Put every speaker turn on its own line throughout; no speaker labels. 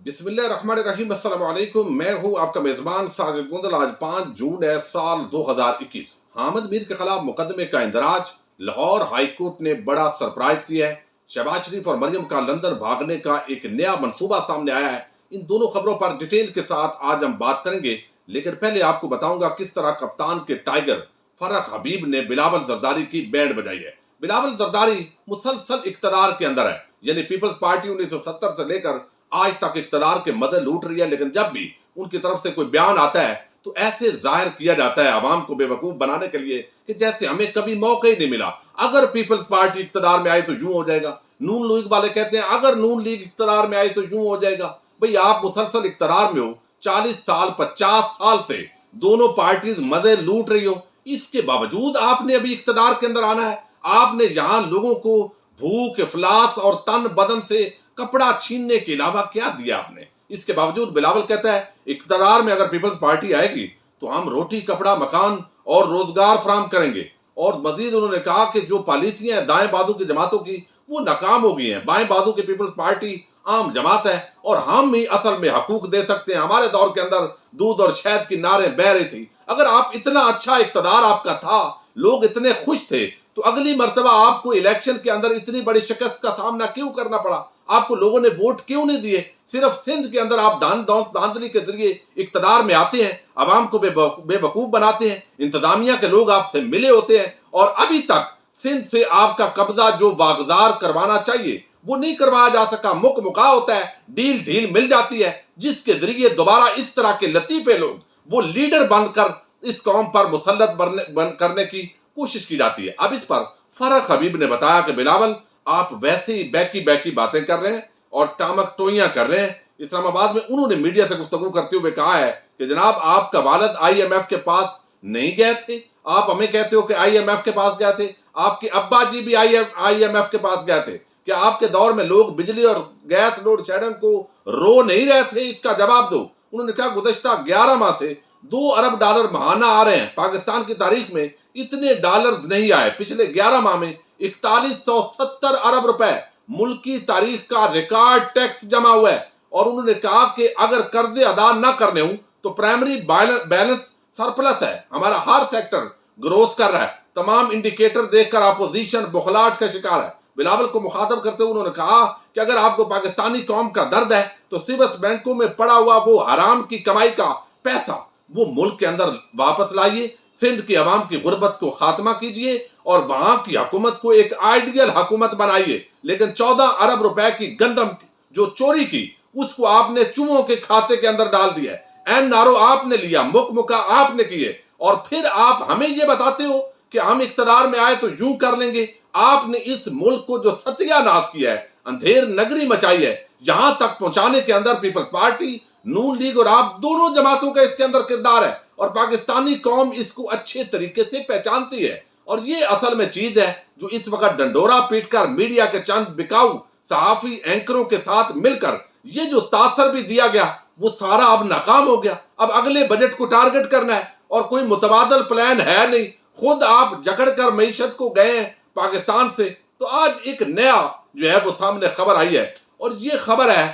بسم اللہ الرحمن الرحیم، السلام علیکم۔ میں ہوں آپ کا میزبان ساجد گندل۔ آج 5 جون ہے سال 2021۔ حامد میر کے خلاف مقدمے کا اندراج۔ لاہور ہائی کورٹ نے بڑا سرپرائز دیا ہے۔ شہباز شریف اور مریم کا لندن بھاگنے کا ایک نیا منصوبہ سامنے آیا ہے۔ ان دونوں خبروں پر ڈیٹیل کے ساتھ آج ہم بات کریں گے، لیکن پہلے آپ کو بتاؤں گا کس طرح کپتان کے ٹائیگر فرح حبیب نے بلاول زرداری کی بینڈ بجائی ہے۔ بلاول زرداری مسلسل اقتدار کے اندر ہے، یعنی پیپلز پارٹی 1970 سے لے کر آج تک اقتدار کے مدد لوٹ رہی ہے، لیکن جب بھی ان کی طرف سے کوئی بیان آتا ہے تو ایسے ظاہر کیا جاتا ہے عوام کو بے وقوف بنانے کے لیے کہ جیسے ہمیں کبھی موقع ہی نہیں ملا۔ اگر پیپلز پارٹی اقتدار میں آئی تو یوں ہو جائے گا۔ نون لیگ والے کہتے ہیں اگر نون لیگ اقتدار میں آئی تو یوں ہو جائے گا۔ بھئی آپ مسلسل اقتدار میں ہو، 40 سال 50 سال سے دونوں پارٹیز مزے لوٹ رہی ہو، اس کے باوجود آپ نے ابھی اقتدار کے اندر آنا ہے۔ آپ نے یہاں لوگوں کو بھوک، افلاس اور تن بدن سے کپڑا چھیننے کے علاوہ کیا دیا آپ نے؟ اس کے باوجود بلاول کہتا ہے اقتدار میں اگر پیپلز پارٹی آئے گی تو ہم روٹی، کپڑا، مکان اور روزگار فراہم کریں گے۔ اور مزید انہوں نے کہا کہ جو پالیسیاں ہیں دائیں بازو کی جماعتوں کی وہ ناکام ہو گئی ہیں، بائیں بازو کی پیپلز پارٹی عام جماعت ہے اور ہم ہی اصل میں حقوق دے سکتے ہیں۔ ہمارے دور کے اندر دودھ اور شہد کی نعریں بہ رہی تھی۔ اگر آپ اتنا اچھا اقتدار آپ کا تھا، لوگ اتنے خوش تھے، تو اگلی مرتبہ آپ کو الیکشن کے اندر اتنی بڑی شکست کا سامنا کیوں کرنا پڑا؟ آپ کو لوگوں نے ووٹ کیوں نہیں دیے؟ صرف سندھ کے اندر آپ دھاندلی کے ذریعے اقتدار میں آتے ہیں، عوام کو بے وقوف بناتے ہیں، انتظامیہ کے لوگ آپ سے ملے ہوتے ہیں اور ابھی تک سندھ سے آپ کا قبضہ جو واگزار کروانا چاہیے وہ نہیں کروایا جا سکا۔ مکا ہوتا ہے، ڈھیل مل جاتی ہے، جس کے ذریعے دوبارہ اس طرح کے لطیفے لوگ وہ لیڈر بن کر اس قوم پر مسلط کرنے کی کوشش کی جاتی ہے۔ اب اس پر فرح حبیب نے بتایا کہ بلاول آپ ویسے ہی بیکی باتیں کر رہے ہیں اور ٹامک ٹوئیاں کر رہے ہیں۔ اسلام آباد میں انہوں نے میڈیا سے گفتگو کرتے ہوئے کہا ہے کہ جناب آپ کا والد آئی ایم ایف کے پاس نہیں گئے تھے، آپ ہمیں کہتے ہو کہ آئی ایم ایف کے پاس گئے تھے، آپ کے ابا جی بھی آئی ایم ایف کے پاس گئے تھے، کہ آپ کے دور میں لوگ بجلی اور گیس لوڈ شیڈنگ کو رو نہیں رہے تھے؟ اس کا جواب دو۔ انہوں نے کہا گزشتہ 11 ماہ سے $2 ارب ماہانہ آ رہے ہیں، پاکستان کی تاریخ میں اتنے ڈالرز نہیں آئے۔ پچھلے 11 ماہ میں 4170 ارب روپے ملکی تاریخ کا ریکارڈ ٹیکس جمع ہوا ہے۔ اور انہوں نے کہا کہ اگر قرضے ادا نہ کرنے ہوں تو پرائمری بیلنس سرپلس ہے، ہمارا ہر سیکٹر گروتھ کر رہا ہے، تمام انڈیکیٹر دیکھ کر اپوزیشن بخلاہٹ کا شکار ہے۔ بلاول کو مخاطب کرتے ہوئے انہوں نے کہا کہ اگر آپ کو پاکستانی قوم کا درد ہے تو سوس بینکوں میں پڑا ہوا وہ حرام کی کمائی کا پیسہ وہ ملک کے اندر واپس لائیے، سندھ کی عوام کی غربت کو خاتمہ کیجئے اور وہاں کی حکومت کو ایک آئیڈیل حکومت بنائیے۔ لیکن 14 ارب روپے کی گندم جو چوری کی اس کو آپ نے چوہوں کے کھاتے کے اندر ڈال دیا ہے۔ این نارو آپ نے لیا، مکا آپ نے کیے، اور پھر آپ ہمیں یہ بتاتے ہو کہ ہم اقتدار میں آئے تو یوں کر لیں گے۔ آپ نے اس ملک کو جو ستیہ ناش کیا ہے، اندھیر نگری مچائی ہے، یہاں تک پہنچانے کے اندر پیپلز پارٹی، نون لیگ اور آپ دونوں جماعتوں کا اس کے اندر کردار ہے اور پاکستانی قوم اس کو اچھے طریقے سے پہچانتی ہے۔ اور یہ اصل میں چیز ہے جو اس وقت ڈنڈورا پیٹ کر میڈیا کے چند بکاؤ صحافی اینکروں کے ساتھ مل کر یہ جو تاثر بھی دیا گیا وہ سارا اب ناکام ہو گیا۔ اب اگلے بجٹ کو ٹارگٹ کرنا ہے اور کوئی متبادل پلان ہے نہیں، خود آپ جکڑ کر معیشت کو گئے ہیں پاکستان سے۔ تو آج ایک نیا جو ہے وہ سامنے خبر آئی ہے اور یہ خبر ہے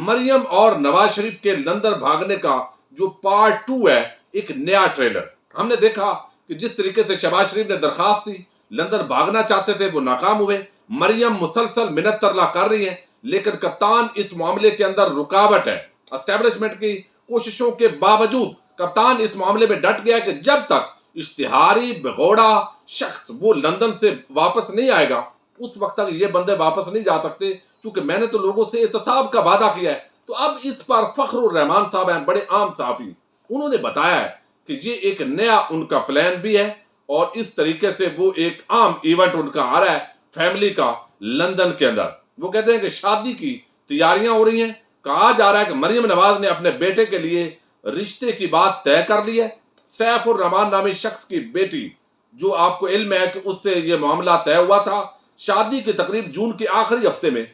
مریم اور نواز شریف کے لندن بھاگنے کا جو پارٹ 2 ہے، ایک نیا ٹریلر۔ ہم نے دیکھا کہ جس طریقے سے شہباز شریف نے درخواست دی، لندن بھاگنا چاہتے تھے، وہ ناکام ہوئے۔ مریم مسلسل منت ترلا کر رہی ہیں، لیکن کپتان اس معاملے کے اندر رکاوٹ ہے۔ اسٹیبلشمنٹ کی کوششوں کے باوجود کپتان اس معاملے میں ڈٹ گیا کہ جب تک اشتہاری بغوڑا شخص وہ لندن سے واپس نہیں آئے گا اس وقت تک یہ بندے واپس نہیں جا سکتے، چونکہ میں نے تو لوگوں سے احتساب کا وعدہ کیا ہے۔ تو اب اس پر فخر الرحمان صاحب ہیں، بڑے عام صحافی، انہوں نے بتایا ہے کہ یہ ایک نیا ان کا پلان بھی ہے اور اس طریقے سے وہ ایک عام ایونٹ ان کا آ رہا ہے فیملی کا لندن کے اندر۔ وہ کہتے ہیں کہ شادی کی تیاریاں ہو رہی ہیں، کہا جا رہا ہے کہ مریم نواز نے اپنے بیٹے کے لیے رشتے کی بات طے کر لی ہے۔ سیف الرحمان نامی شخص کی بیٹی، جو آپ کو علم ہے کہ اس سے یہ معاملہ طے ہوا تھا، شادی کی تقریب جون کے آخری ہفتے میں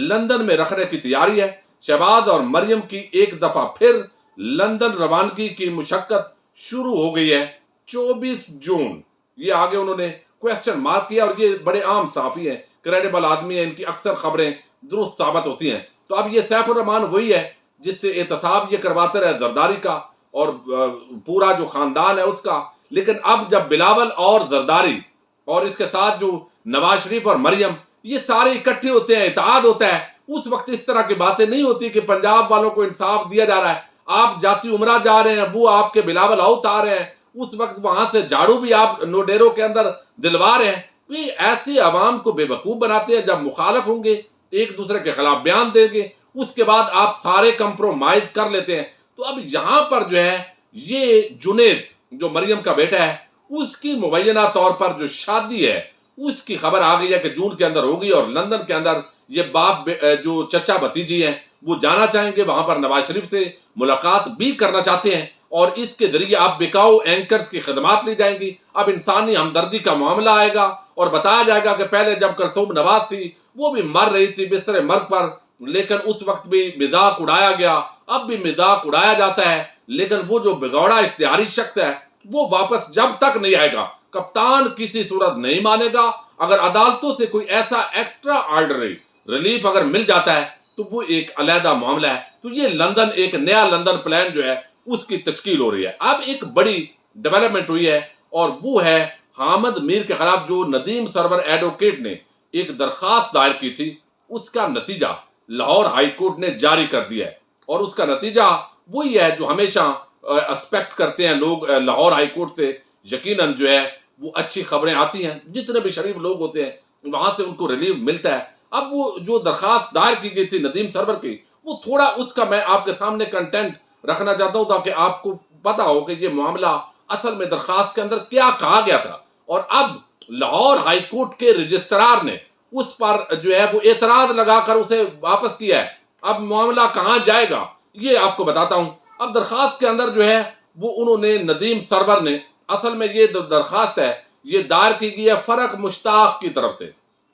لندن میں رکھنے کی تیاری ہے۔ شہباز اور مریم کی ایک دفعہ پھر لندن روانگی کی مشقت شروع ہو گئی ہے۔ 24 جون یہ آگے انہوں نے کویسچن مارک کیا، اور یہ بڑے عام صحافی ہیں، کریڈیبل آدمی ہیں، ان کی اکثر خبریں درست ثابت ہوتی ہیں۔ تو اب یہ سیف الرحمان وہی ہے جس سے احتساب یہ کرواتے رہے زرداری کا اور پورا جو خاندان ہے اس کا. لیکن اب جب بلاول اور زرداری اور اس کے ساتھ جو نواز شریف اور مریم یہ سارے اکٹھے ہوتے ہیں, اتحاد ہوتا ہے, اس وقت اس طرح کی باتیں نہیں ہوتی کہ پنجاب والوں کو انصاف دیا جا رہا ہے, آپ جاتی عمرہ جا رہے ہیں, وہ آپ کے بلاول ہاؤس آ رہے ہیں, اس وقت وہاں سے جھاڑو بھی آپ نوڈیرو کے اندر دلوا رہے ہیں. یہ ایسے عوام کو بے وقوف بناتے ہیں. جب مخالف ہوں گے ایک دوسرے کے خلاف بیان دیں گے, اس کے بعد آپ سارے کمپرومائز کر لیتے ہیں. تو اب یہاں پر جو ہے یہ جنید جو مریم کا بیٹا ہے اس کی مبینہ طور پر جو شادی ہے اس کی خبر آ گئی ہے کہ جون کے اندر ہوگی, اور لندن کے اندر یہ باپ جو چچا بھتیجی ہیں وہ جانا چاہیں گے, وہاں پر نواز شریف سے ملاقات بھی کرنا چاہتے ہیں, اور اس کے ذریعے اب بکاؤ اینکرز کی خدمات لی جائیں گی. اب انسانی ہمدردی کا معاملہ آئے گا اور بتایا جائے گا کہ پہلے جب کلثوم نواز تھی وہ بھی مر رہی تھی بستر مرگ پر, لیکن اس وقت بھی مذاق اڑایا گیا, اب بھی مذاق اڑایا جاتا ہے. لیکن وہ جو بگوڑا اشتہاری شخص ہے وہ واپس جب تک نہیں آئے گا کپتان کسی صورت نہیں مانے گا. اگر عدالتوں سے کوئی ایسا ایکسٹرا آرڈنری ریلیف اگر مل جاتا ہے تو وہ ایک علیحدہ معاملہ ہے. تو یہ لندن, ایک نیا لندن پلان جو ہے اس کی تشکیل ہو رہی ہے. اب ایک بڑی ڈیولپمنٹ ہوئی ہے اور وہ ہے حامد میر کے خلاف جو ندیم سرور ایڈوکیٹ نے ایک درخواست دائر کی تھی, اس کا نتیجہ لاہور ہائی کورٹ نے جاری کر دیا ہے. اور اس کا نتیجہ وہی ہے جو ہمیشہ ایکسپیکٹ کرتے ہیں لوگ لاہور ہائی کورٹ سے. یقیناً جو ہے وہ اچھی خبریں آتی ہیں, جتنے بھی شریف لوگ ہوتے ہیں وہاں سے ان کو ریلیف ملتا ہے. اب وہ جو درخواست دائر کی گئی تھی ندیم سرور کی, وہ تھوڑا اس کا میں آپ کے سامنے کنٹینٹ رکھنا چاہتا ہوں تاکہ آپ کو پتا ہو کہ یہ معاملہ اصل میں درخواست کے اندر کیا کہا گیا تھا. اور اب لاہور ہائی کورٹ کے رجسٹرار نے اس پر جو ہے وہ اعتراض لگا کر اسے واپس کیا ہے. اب معاملہ کہاں جائے گا یہ آپ کو بتاتا ہوں. اب درخواست کے اندر جو ہے وہ انہوں نے ندیم سرور نے, اصل میں یہ درخواست ہے یہ دائر کی گئی ہے فرق مشتاق کی طرف سے,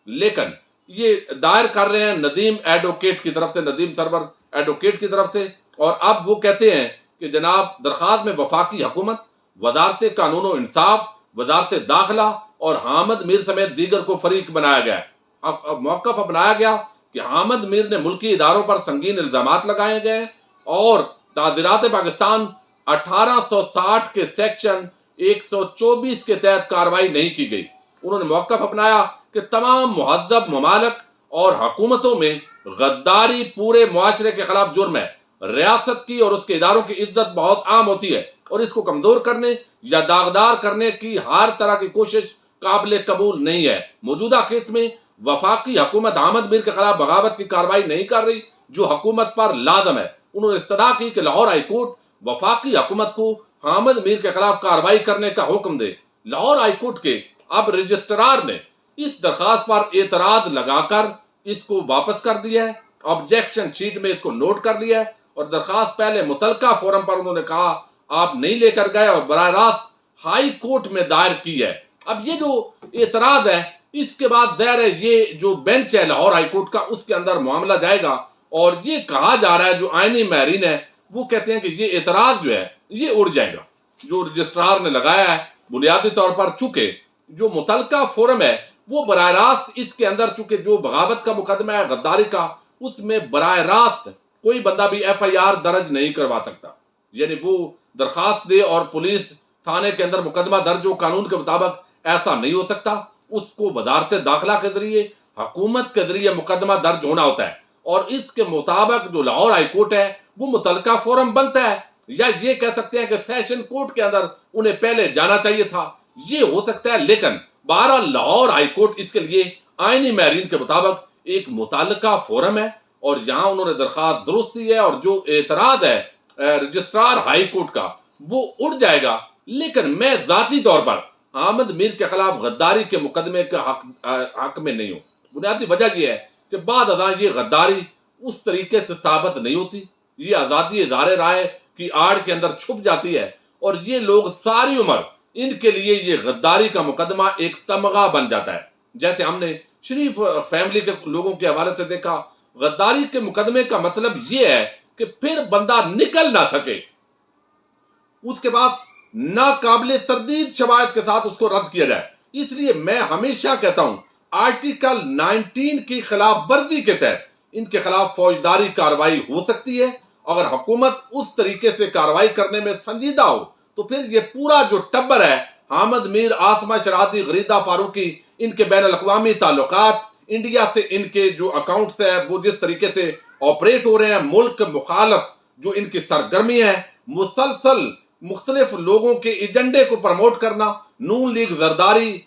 لیکن یہ دائر کر رہے ہیں ندیم ایڈوکیٹ کی طرف سے, ندیم سرور ایڈوکیٹ کی طرف سے. اور اب وہ کہتے ہیں کہ جناب درخواست میں وفاقی حکومت, وزارت قانون و انصاف, وزارت داخلہ اور حامد میر سمیت دیگر کو فریق بنایا گیا ہے. اب موقف اپنایا گیا کہ حامد میر نے ملکی اداروں پر سنگین الزامات لگائے گئے اور تعزیرات پاکستان 1860 کے سیکشن 124 کے تحت کارروائی نہیں کی گئی. انہوں نے موقف اپنایا کہ تمام مہذب ممالک اور حکومتوں میں غداری پورے معاشرے کے خلاف جرم ہے. ریاست کی اور اس کے اداروں کی عزت بہت عام ہوتی ہے اور اس کو کمزور کرنے یا داغدار کرنے کی ہر طرح کی کوشش قابل قبول نہیں ہے. موجودہ کیس میں وفاقی حکومت حامد میر کے خلاف بغاوت کی کارروائی نہیں کر رہی جو حکومت پر لازم ہے. انہوں نے استدعا کی کہ لاہور ہائی کورٹ وفاقی حکومت کو حامد میر کے خلاف کارروائی کرنے کا حکم دے. لاہور ہائی کورٹ کے اب رجسٹرار نے اس درخواست پر اعتراض لگا کر اس کو واپس کر دیا ہے, آبجیکشن شیٹ میں اس کو نوٹ کر لیا ہے, اور درخواست پہلے متعلقہ فورم پر انہوں نے کہا آپ نہیں لے کر گئے اور براہ راست ہائی کورٹ میں دائر کی ہے. اب یہ جو اعتراض ہے اس کے بعد ظاہر ہے یہ جو بینچ ہے لاہور ہائی کورٹ کا اس کے اندر معاملہ جائے گا, اور یہ کہا جا رہا ہے جو آئینی ماہرین ہے وہ کہتے ہیں کہ یہ اعتراض جو ہے یہ اڑ جائے گا جو رجسٹرار نے لگایا ہے. بنیادی طور پر چونکہ جو متعلقہ فورم ہے وہ براہ راست اس کے اندر چونکہ جو بغاوت کا مقدمہ ہے غداری کا, اس میں براہ راست کوئی بندہ بھی ایف آئی آر درج نہیں کروا سکتا. یعنی وہ درخواست دے اور پولیس تھانے کے اندر مقدمہ درج ہو, قانون کے مطابق ایسا نہیں ہو سکتا. اس کو وزارت داخلہ کے ذریعے حکومت کے ذریعے مقدمہ درج ہونا ہوتا ہے, اور اس کے مطابق جو لاہور ہائی کورٹ ہے وہ متعلقہ فورم بنتا ہے. یا یہ کہہ سکتے ہیں کہ سیشن کورٹ کے اندر انہیں پہلے جانا چاہیے تھا, یہ ہو سکتا ہے. لیکن بہرحال لاہور ہائی کورٹ اس کے لیے آئینی معیارین کے مطابق ایک متعلقہ فورم ہے, اور یہاں انہوں نے درخواست درست دی ہے, اور جو اعتراض ہے رجسٹرار ہائی کورٹ کا وہ اڑ جائے گا. لیکن میں ذاتی طور پر حامد میر کے خلاف غداری کے مقدمے کے حق میں نہیں ہوں. بنیادی وجہ یہ ہے کہ بعد ازاں یہ غداری اس طریقے سے ثابت نہیں ہوتی, یہ آزادی اظہار رائے کی آڑ کے اندر چھپ جاتی ہے, اور یہ لوگ ساری عمر ان کے لیے یہ غداری کا مقدمہ ایک تمغہ بن جاتا ہے. جیسے ہم نے شریف فیملی کے لوگوں کے حوالے سے دیکھا, غداری کے مقدمے کا مطلب یہ ہے کہ پھر بندہ نکل نہ سکے, اس کے بعد ناقابل تردید شواہد کے ساتھ اس کو رد کیا جائے. اس لیے میں ہمیشہ کہتا ہوں آرٹیکل 19 کی خلاف ورزی کے تحت ان کے خلاف فوجداری کارروائی ہو سکتی ہے, اگر حکومت اس طریقے سے کارروائی کرنے میں سنجیدہ ہو تو پھر یہ پورا جو ٹبر ہے، حامد میر، عاصمہ شرادی، غریدہ فاروقی، ان کے بین الاقوامی تعلقات، انڈیا سے ان کے جو اکاؤنٹس ہیں وہ جس طریقے سے آپریٹ ہو رہے ہیں، ملک مخالف جو ان کی سرگرمی ہے، مسلسل مختلف لوگوں کے ایجنڈے کو پروموٹ کرنا، نون لیگ زرداری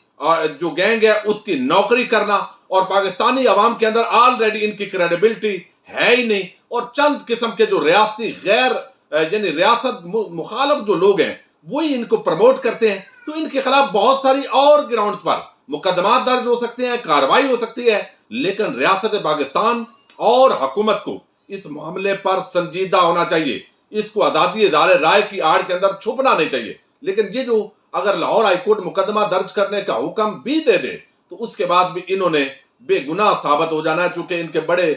جو گینگ ہے اس کی نوکری کرنا، اور پاکستانی عوام کے اندر آلریڈی ان کی کریڈیبلٹی ہے ہی نہیں، اور چند قسم کے جو ریاستی غیر یعنی ریاست مخالف جو لوگ ہیں وہی ان کو پروموٹ کرتے ہیں، تو ان کے خلاف بہت ساری اور گراؤنڈز پر مقدمات درج ہو سکتے ہیں، کارروائی ہو سکتی ہے، لیکن ریاست پاکستان اور حکومت کو اس معاملے پر سنجیدہ ہونا چاہیے، اس کو عدالتی ادارے رائے کی آڑ کے اندر چھپنا نہیں چاہیے۔ لیکن یہ جو اگر لاہور ہائی کورٹ مقدمہ درج کرنے کا حکم بھی دے دے تو اس کے بعد بھی انہوں نے بے گناہ ثابت ہو جانا ہے، چونکہ ان کے بڑے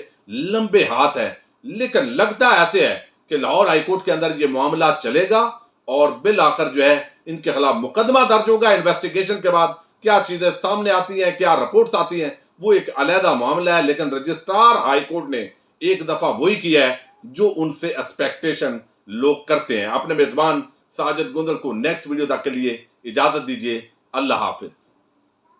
لمبے ہاتھ ہیں۔ لیکن لگتا ایسے ہے کہ لاہور ہائی کورٹ کے اندر یہ معاملہ چلے گا اور بالآخر جو ہے ان کے خلاف مقدمہ درج ہوگا۔ انویسٹیگیشن کے بعد کیا چیزیں سامنے آتی ہیں، کیا رپورٹس آتی ہیں، وہ ایک علیحدہ معاملہ ہے، لیکن رجسٹرار ہائی کورٹ نے ایک دفعہ وہی کیا ہے جو ان سے ایکسپیکٹیشن لوگ کرتے ہیں۔ اپنے میزبان ساجد گندل کو نیکسٹ ویڈیو تک کے لیے اجازت دیجیے۔ اللہ حافظ۔